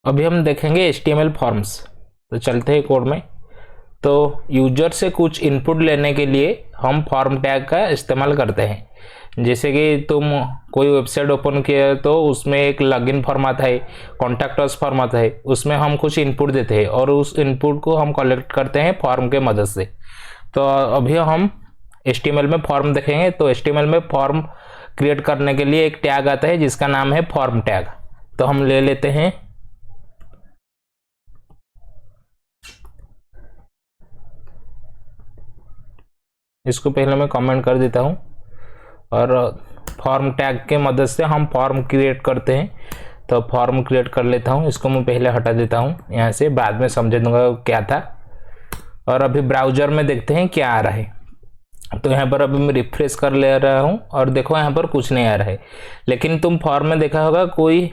अभी हम देखेंगे HTML फॉर्म्स। तो चलते हैं कोड में। तो यूजर से कुछ इनपुट लेने के लिए हम फॉर्म टैग का इस्तेमाल करते हैं। जैसे कि तुम कोई वेबसाइट ओपन किया तो उसमें एक लॉगिन फॉर्म आता है, कॉन्टैक्ट अस फॉर्म आता है, उसमें हम कुछ इनपुट देते हैं और उस इनपुट को हम कलेक्ट करते हैं फॉर्म के मदद से। तो अभी हम HTML में फॉर्म देखेंगे। तो HTML में फॉर्म क्रिएट करने के लिए एक टैग आता है जिसका नाम है फॉर्म टैग। तो हम ले लेते हैं इसको, पहले मैं कमेंट कर देता हूँ। और फॉर्म टैग के मदद से हम फॉर्म क्रिएट करते हैं। तो फॉर्म क्रिएट कर लेता हूँ, इसको मैं पहले हटा देता हूँ यहाँ से, बाद में समझ दूंगा क्या था। और अभी ब्राउज़र में देखते हैं क्या आ रहा है। तो यहाँ पर अभी मैं रिफ्रेश कर ले रहा हूँ और देखो यहाँ पर कुछ नहीं आ रहा है। लेकिन तुम फॉर्म में देखा होगा कोई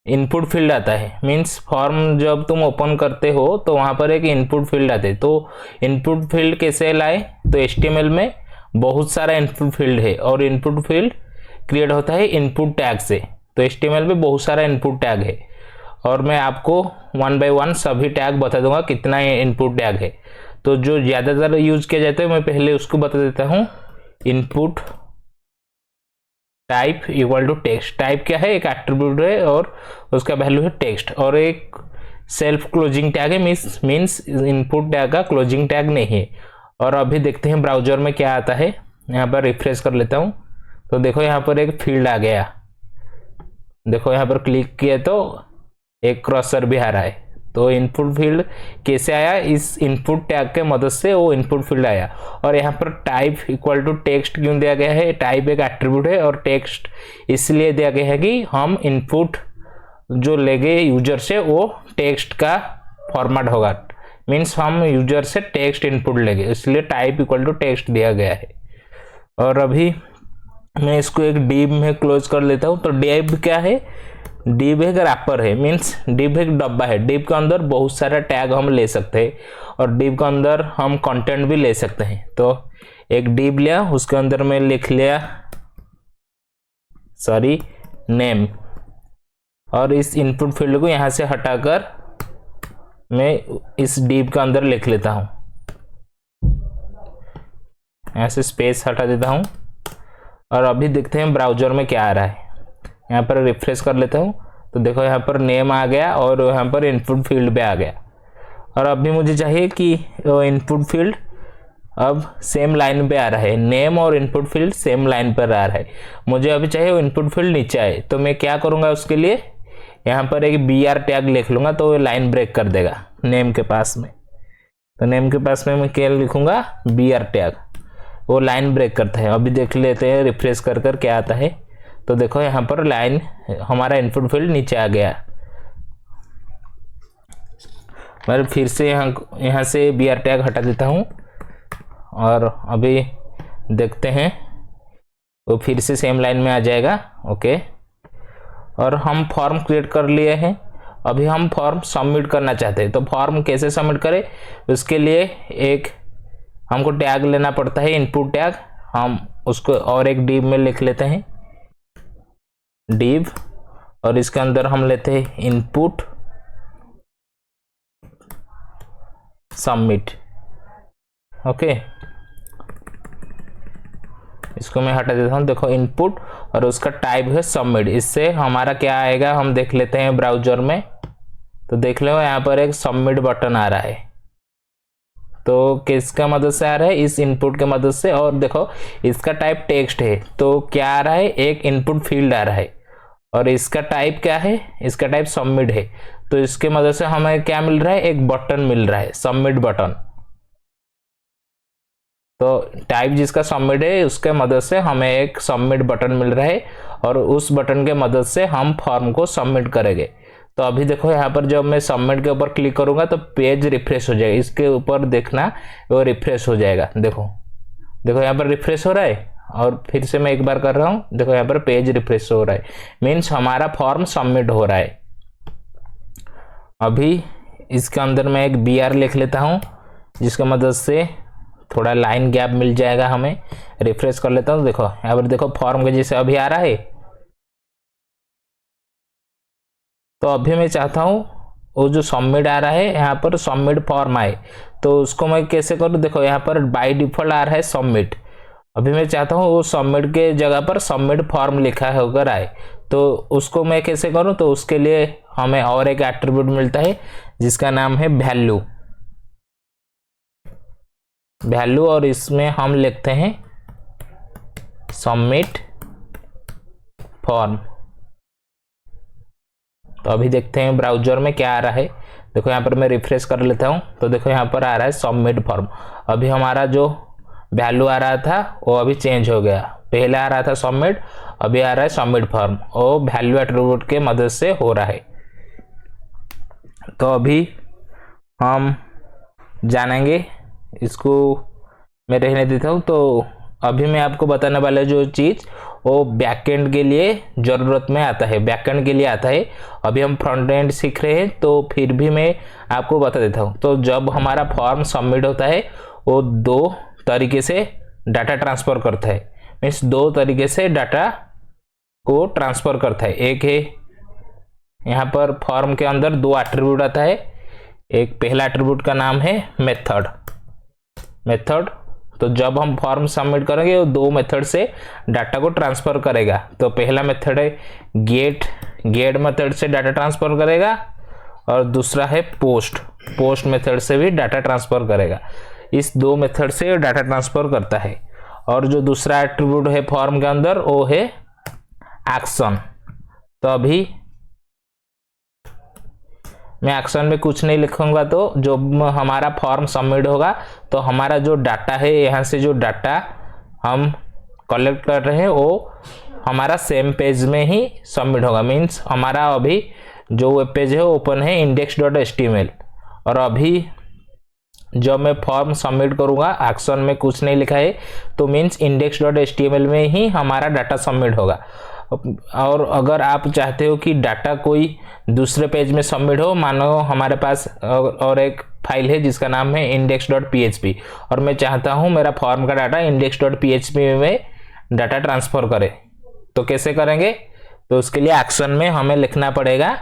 इनपुट फील्ड आता है। मीन्स फॉर्म जब तुम ओपन करते हो तो वहाँ पर एक इनपुट फील्ड आते हैं। तो इनपुट फील्ड कैसे लाए? तो HTML में बहुत सारा इनपुट फील्ड है और इनपुट फील्ड क्रिएट होता है इनपुट टैग से। तो HTML में बहुत सारा इनपुट टैग है और मैं आपको वन बाय वन सभी टैग बता दूंगा कितना इनपुट टैग है। तो जो ज़्यादातर यूज किया जाता है मैं पहले उसको बता देता हूँ। Input type equal to text. Type क्या है? एक एट्रीब्यूट है और उसका वैल्यू है टेक्स्ट। और एक सेल्फ क्लोजिंग टैग है, मीन्स इनपुट टैग का क्लोजिंग टैग नहीं है। और अभी देखते हैं ब्राउजर में क्या आता है। यहाँ पर रिफ्रेश कर लेता हूँ तो देखो यहाँ पर एक फील्ड आ गया। देखो यहाँ पर क्लिक किया तो एक क्रॉसर भी आ रहा है। तो इनपुट फील्ड कैसे आया? इस इनपुट टैग के मदद से वो इनपुट फील्ड आया। और यहाँ पर टाइप इक्वल टू टेक्स्ट क्यों दिया गया है? टाइप एक एट्रीब्यूट है और टेक्स्ट इसलिए दिया गया है कि हम इनपुट जो लेंगे यूजर से वो टेक्स्ट का फॉर्मेट होगा। मीन्स हम यूजर से टेक्स्ट इनपुट लेंगे, इसलिए टाइप इक्वल टू टेक्स्ट दिया गया है। और अभी मैं इसको एक डिव में क्लोज कर लेता हूँ। तो डिव क्या है? डिव एक रैपर है, मीन्स डिव एक डब्बा है। डिव के अंदर बहुत सारा टैग हम ले सकते हैं और डिव के अंदर हम कंटेंट भी ले सकते हैं। तो एक डिव लिया, उसके अंदर मैं लिख लिया नेम। और इस इनपुट फील्ड को यहाँ से हटाकर मैं इस डिव के अंदर लिख लेता हूँ। यहाँ से स्पेस हटा देता हूँ और अभी देखते हैं ब्राउजर में क्या आ रहा है। यहाँ पर रिफ्रेश कर लेता हूँ तो देखो यहाँ पर नेम आ गया और यहाँ पर इनपुट फील्ड भी आ गया। और अभी मुझे चाहिए कि इनपुट फील्ड अब सेम लाइन पे आ रहा है। नेम और इनपुट फील्ड सेम लाइन पर आ रहा है। मुझे अभी चाहिए वो इनपुट फील्ड नीचे आए। तो मैं क्या करूँगा उसके लिए? यहाँ पर एक BR टैग लिख लूँगा तो वो लाइन ब्रेक कर देगा नेम के पास में। तो नेम के पास में मैं क्या लिखूँगा? BR टैग, वो लाइन ब्रेक करता है। अभी देख लेते हैं रिफ्रेश कर क्या आता है। तो देखो यहाँ पर लाइन, हमारा इनपुट फील्ड नीचे आ गया। मैं फिर से यहाँ से BR टैग हटा देता हूँ और अभी देखते हैं वो फिर से सेम लाइन में आ जाएगा। ओके, और हम फॉर्म क्रिएट कर लिए हैं। अभी हम फॉर्म सबमिट करना चाहते हैं। तो फॉर्म कैसे सबमिट करें? उसके लिए एक हमको टैग लेना पड़ता है, इनपुट टैग। हम उसको और एक डिव में लिख लेते हैं डिव, और इसके अंदर हम लेते हैं इनपुट सबमिट। ओके, इसको मैं हटा देता हूँ। देखो इनपुट और उसका टाइप है सबमिट। इससे हमारा क्या आएगा हम देख लेते हैं ब्राउजर में। तो देख लो यहाँ पर एक सबमिट बटन आ रहा है। तो किसका मदद से आ रहा है? इस इनपुट के मदद से। और देखो इसका टाइप टेक्स्ट है तो क्या आ रहा है? एक इनपुट फील्ड आ रहा है। और इसका टाइप क्या है? इसका टाइप सबमिट है। तो इसके मदद से हमें क्या मिल रहा है? एक बटन मिल रहा है, सबमिट बटन। तो टाइप जिसका सबमिट है उसके मदद से हमें एक सबमिट बटन मिल रहा है और उस बटन के मदद से हम फॉर्म को सबमिट करेंगे। तो अभी देखो यहाँ पर जब मैं सबमिट के ऊपर क्लिक करूंगा तो पेज रिफ्रेश हो जाएगा। इसके ऊपर देखना वो रिफ्रेश हो जाएगा। देखो यहाँ पर रिफ्रेश हो रहा है और फिर से मैं एक बार कर रहा हूँ। देखो यहाँ पर पेज रिफ्रेश हो रहा है, मीन्स हमारा फॉर्म सबमिट हो रहा है। अभी इसके अंदर मैं एक BR लिख लेता हूँ जिसकी मदद से थोड़ा लाइन गैप मिल जाएगा हमें। रिफ्रेश कर लेता हूँ। देखो यहाँ पर देखो फॉर्म के जैसे अभी आ रहा है। तो अभी मैं चाहता हूँ वो जो सबमिट आ रहा है यहाँ पर सबमिट फॉर्म आए, तो उसको मैं कैसे करूँ? देखो यहाँ पर बाय डिफॉल्ट आ रहा है सबमिट। अभी मैं चाहता हूँ वो सबमिट के जगह पर सबमिट फॉर्म लिखा होकर आए, तो उसको मैं कैसे करूँ? तो उसके लिए हमें और एक एट्रीब्यूट मिलता है जिसका नाम है वैल्यू। वैल्यू, और इसमें हम लिखते हैं सबमिट फॉर्म। तो अभी देखते हैं ब्राउजर में क्या आ रहा है। देखो यहाँ पर मैं रिफ्रेश कर लेता हूँ, तो देखो यहाँ पर आ रहा है सबमिट फॉर्म। अभी हमारा जो वैल्यू आ रहा था वो अभी चेंज हो गया, पहले आ रहा था सबमिट, अभी आ रहा है सबमिट फॉर्म, वो वैल्यू एट्रीब्यूट के मदद से हो रहा है। तो अभी हम जानेंगे, इसको मैं रहने देता हूँ। तो अभी मैं आपको बताने वाला जो चीज़ वो बैकएंड के लिए ज़रूरत में आता है, बैकएंड के लिए आता है। अभी हम फ्रंट एंड सीख रहे हैं, तो फिर भी मैं आपको बता देता हूँ। तो जब हमारा फॉर्म सबमिट होता है वो दो तरीके से डाटा ट्रांसफ़र करता है, मीन्स दो तरीके से डाटा को ट्रांसफ़र करता है। एक है यहाँ पर फॉर्म के अंदर दो एट्रीब्यूट आता है, एक पहला एट्रीब्यूट का नाम है मेथड। तो जब हम फॉर्म सबमिट करेंगे वो दो मेथड से डाटा को ट्रांसफ़र करेगा। तो पहला मेथड है गेट मेथड से डाटा ट्रांसफ़र करेगा, और दूसरा है पोस्ट मेथड से भी डाटा ट्रांसफ़र करेगा। इस दो मेथड से डाटा ट्रांसफ़र करता है। और जो दूसरा एट्रीब्यूट है फॉर्म के अंदर वो है एक्शन। तो अभी मैं एक्शन में कुछ नहीं लिखूंगा, तो जो हमारा फॉर्म सबमिट होगा तो हमारा जो डाटा है, यहाँ से जो डाटा हम कलेक्ट कर रहे हैं वो हमारा सेम पेज में ही सबमिट होगा। मीन्स हमारा अभी जो वेब पेज है ओपन है index.html, और अभी जब मैं फॉर्म सबमिट करूँगा एक्शन में कुछ नहीं लिखा है, तो मीन्स index.html में ही हमारा डाटा सबमिट होगा। और अगर आप चाहते हो कि डाटा कोई दूसरे पेज में सबमिट हो, मानो हमारे पास और एक फाइल है जिसका नाम है index.php, और मैं चाहता हूँ मेरा फॉर्म का डाटा index.php में डाटा ट्रांसफ़र करे, तो कैसे करेंगे? तो उसके लिए एक्शन में हमें लिखना पड़ेगा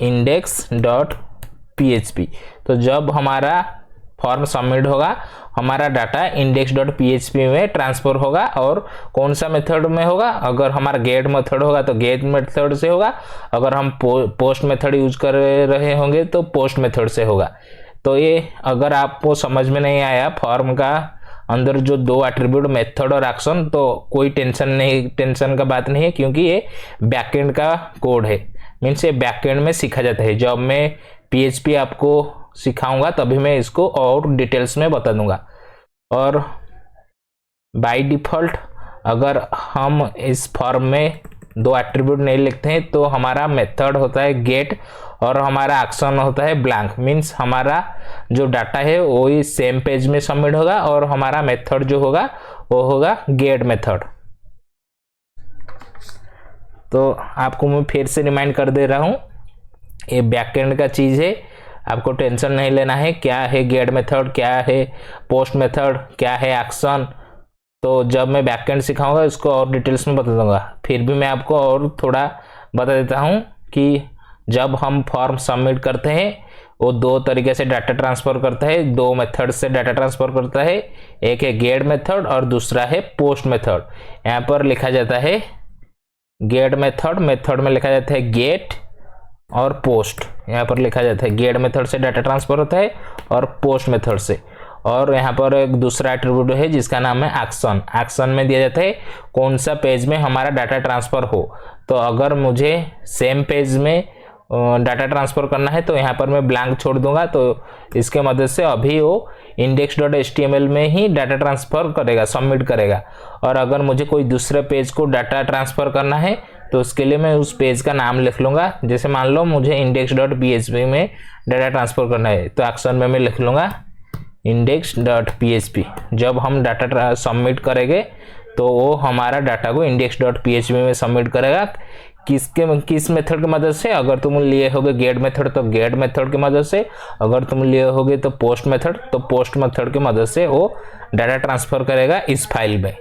index.php। तो जब हमारा फॉर्म सबमिट होगा हमारा डाटा index.php में ट्रांसफ़र होगा। और कौन सा मेथड में होगा? अगर हमारा गेट मेथड होगा तो गेट मेथड से होगा, अगर हम पोस्ट मेथड यूज कर रहे होंगे तो पोस्ट मेथड से होगा। तो ये अगर आपको समझ में नहीं आया फॉर्म का अंदर जो दो एट्रीब्यूट मेथड और एक्शन, तो कोई टेंशन का बात नहीं है, क्योंकि ये बैकएंड का कोड है। मीन्स ये बैकएंड में सीखा जाता है। जब मैं PHP आपको सिखाऊंगा तभी मैं इसको और डिटेल्स में बता दूंगा। और बाय डिफ़ॉल्ट अगर हम इस फॉर्म में दो एट्रीब्यूट नहीं लिखते हैं तो हमारा मेथड होता है गेट और हमारा एक्शन होता है ब्लैंक। मीन्स हमारा जो डाटा है वो ही सेम पेज में सबमिट होगा, और हमारा मेथड जो होगा वो होगा गेट मेथड। तो आपको मैं फिर से रिमाइंड कर दे रहा हूँ, ये बैकएंड का चीज़ है, आपको टेंशन नहीं लेना है क्या है गेट मेथड, क्या है पोस्ट मेथड, क्या है एक्शन। तो जब मैं बैकएंड सिखाऊंगा इसको और डिटेल्स में बता दूंगा। फिर भी मैं आपको और थोड़ा बता देता हूं कि जब हम फॉर्म सबमिट करते हैं वो दो तरीके से डाटा ट्रांसफ़र करता है, दो मेथड से डाटा ट्रांसफ़र करता है। एक है गेट मेथड और दूसरा है पोस्ट मेथड। यहाँ पर लिखा जाता है गेट मेथड में लिखा जाता है गेट और पोस्ट। यहाँ पर लिखा जाता है गेट मेथड से डाटा ट्रांसफ़र होता है और पोस्ट मेथड से। और यहाँ पर एक दूसरा एट्रीब्यूट है जिसका नाम है एक्शन में दिया जाता है कौन सा पेज में हमारा डाटा ट्रांसफ़र हो। तो अगर मुझे सेम पेज में डाटा ट्रांसफ़र करना है तो यहाँ पर मैं ब्लैंक छोड़ दूंगा, तो इसके मदद से अभी वो index.html में ही डाटा ट्रांसफ़र करेगा, सबमिट करेगा। और अगर मुझे कोई दूसरे पेज को डाटा ट्रांसफ़र करना है तो उसके लिए मैं उस पेज का नाम लिख लूँगा। जैसे मान लो मुझे index.php में डाटा ट्रांसफ़र करना है तो एक्शन में मैं लिख लूँगा index.php। जब हम डाटा सबमिट करेंगे तो वो हमारा डाटा को index.php में सबमिट करेगा। किस मेथड की मदद से? अगर तुम लिए होगे गेट मेथड तो गेट मेथड की मदद से, अगर तुम लिए होगे तो पोस्ट मेथड तो पोस्ट मेथड की मदद से वो डाटा ट्रांसफ़र करेगा इस फाइल में।